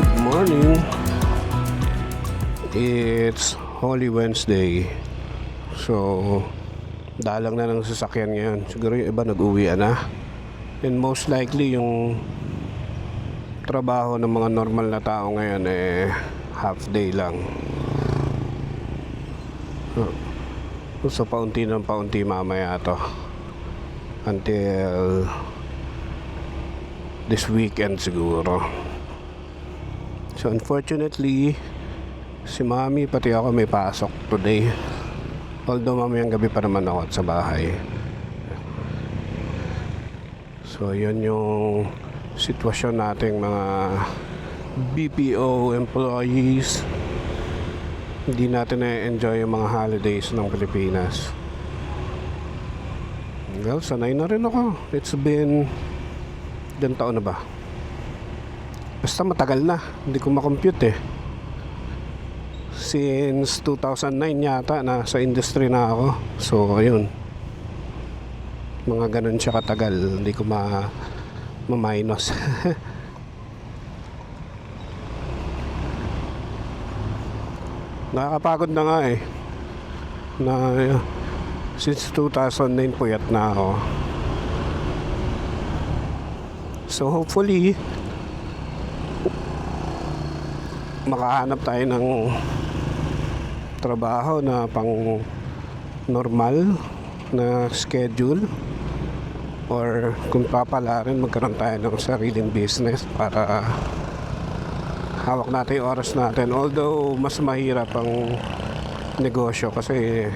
Good morning. It's Holy Wednesday. So, dalang na ng sasakyan ngayon. Siguro yung iba nag-uwi na. And most likely yung trabaho ng mga normal na tao ngayon half day lang. So, paunti ng paunti mamaya to. Until this weekend siguro. So unfortunately, si Mami pati ako may pasok today. Although mamayang gabi pa naman ako at sa bahay. So yun yung sitwasyon nating mga BPO employees. Hindi natin na-enjoy yung mga holidays ng Pilipinas. Well, sanay na rin ako. It's been ilang taon na ba? Basta matagal na. Hindi ko makompute Since 2009 yata na sa industry na ako. So ayun, mga ganun siya katagal. Hindi ko ma-minus. Nakakapagod na nga na since 2009 puyat na ako. So hopefully makahanap tayo ng trabaho na pang normal na schedule, or kung papala rin magkaroon tayo ng sariling business para hawak natin yung oras natin. Although mas mahirap ang negosyo kasi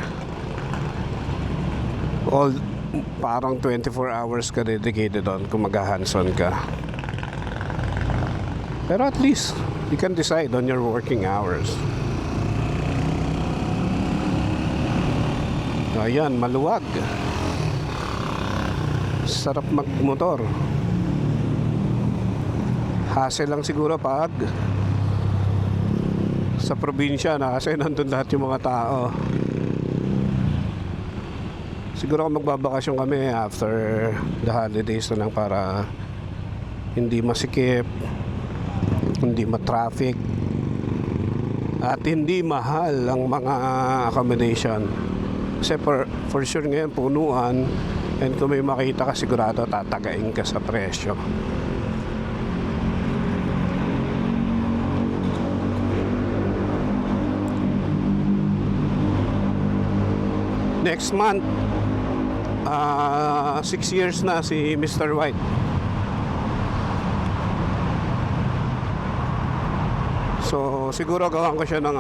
parang 24 hours ka dedicated on kung mag-hands-on ka. Pero at least you can decide on your working hours. Ayan, maluwag. Sarap magmotor. Hassle lang siguro pag sa probinsya na kasi nandun lahat yung mga tao. Siguro kung magbabakasyon kami after the holidays na lang para hindi masikip, hindi ma-traffic, at hindi mahal ang mga accommodation. Kasi for sure ngayon punuan, and kung may makita ka sigurado tatagain ka sa presyo. Next month 6 years na si Mr. White. So siguro gawan ko siya ng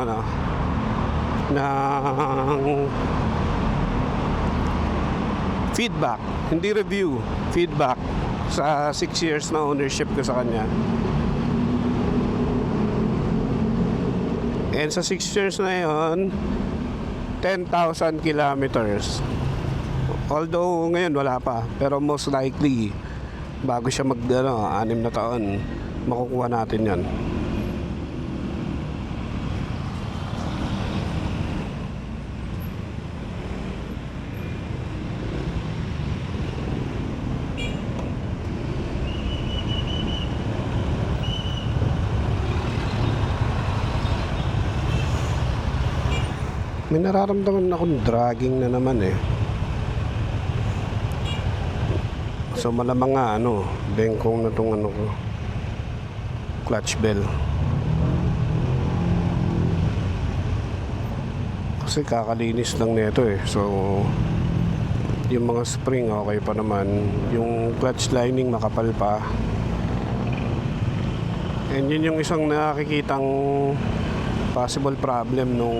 feedback, hindi review, feedback sa 6 years na ownership ko sa kanya. And sa 6 years na yon, 10,000 kilometers. Although ngayon wala pa, pero most likely bago siya 6 na taon makukuha natin yan. May nararamdaman akong dragging na naman So malamang nga bengkong na tong ko, clutch bell. Kasi kakalinis lang nito So yung mga spring okay pa naman, yung clutch lining makapal pa. And yun yung isang nakikitang possible problem nung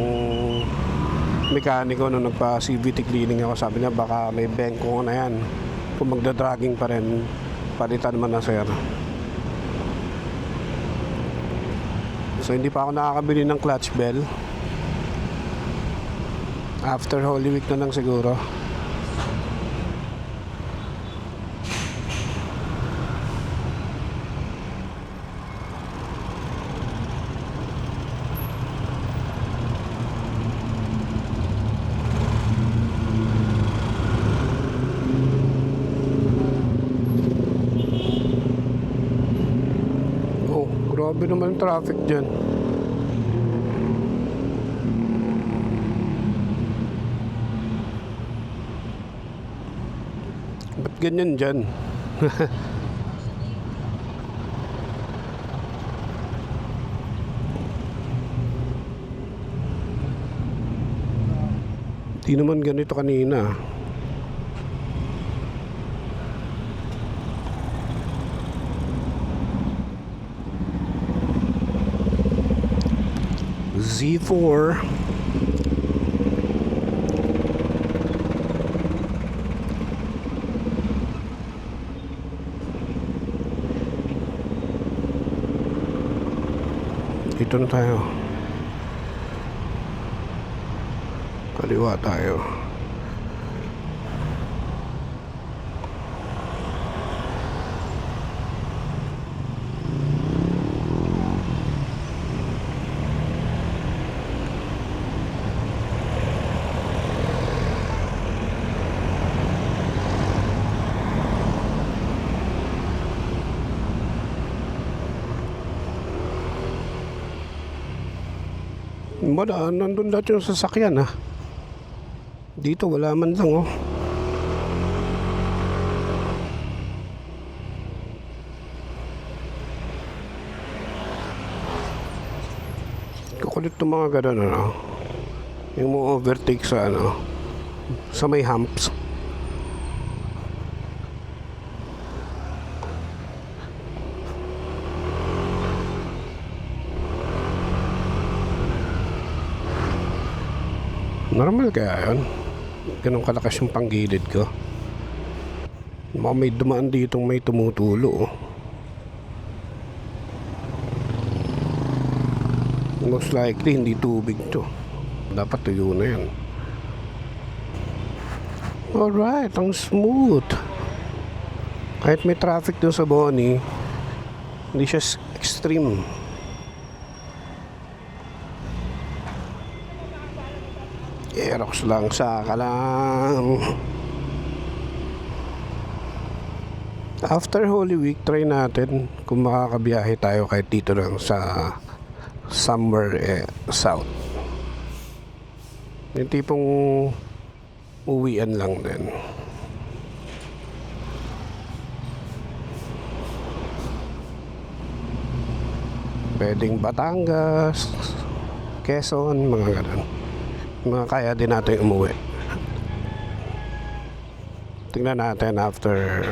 mekaniko nung nagpa-CVT cleaning ako. Sabi niya baka may bengko na yan, kung magda-dragging pa rin palitan man na sir. So hindi pa ako nakakabili ng clutch bell. After Holy Week na lang siguro. Grabe naman yung traffic dyan. Ba't ganyan dyan? Di naman ganito kanina. Z4. Dito na tayo. Kaliwa tayo. Wala, nandun dati yung sasakyan ha. Dito wala man lang oh. Kukulit ng mga ganun ano. Yung mo overtake sa ano, sa may humps. Normal kaya yun? Ganun kalakas yung panggilid ko. Baka may dumaan ditong may tumutulo oh. Most likely hindi tubig to. Dapat tuyo na yan. Alright, ang smooth. Kahit may traffic dun sa Boni, hindi siya extreme. Aerox lang, saka lang. After Holy Week, try natin kung makakabiyahe tayo kahit dito lang sa somewhere south. Yung tipong uwian lang din. Pwedeng Batangas, Quezon, mga ganun. Mga kaya din natin umuwi. Tingnan natin after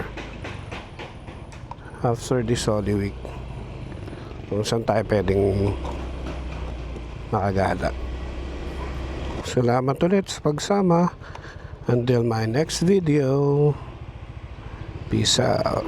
this Holy Week kung saan tayo pwedeng makagala. Salamat ulit sa pagsama. Until my next video, peace out.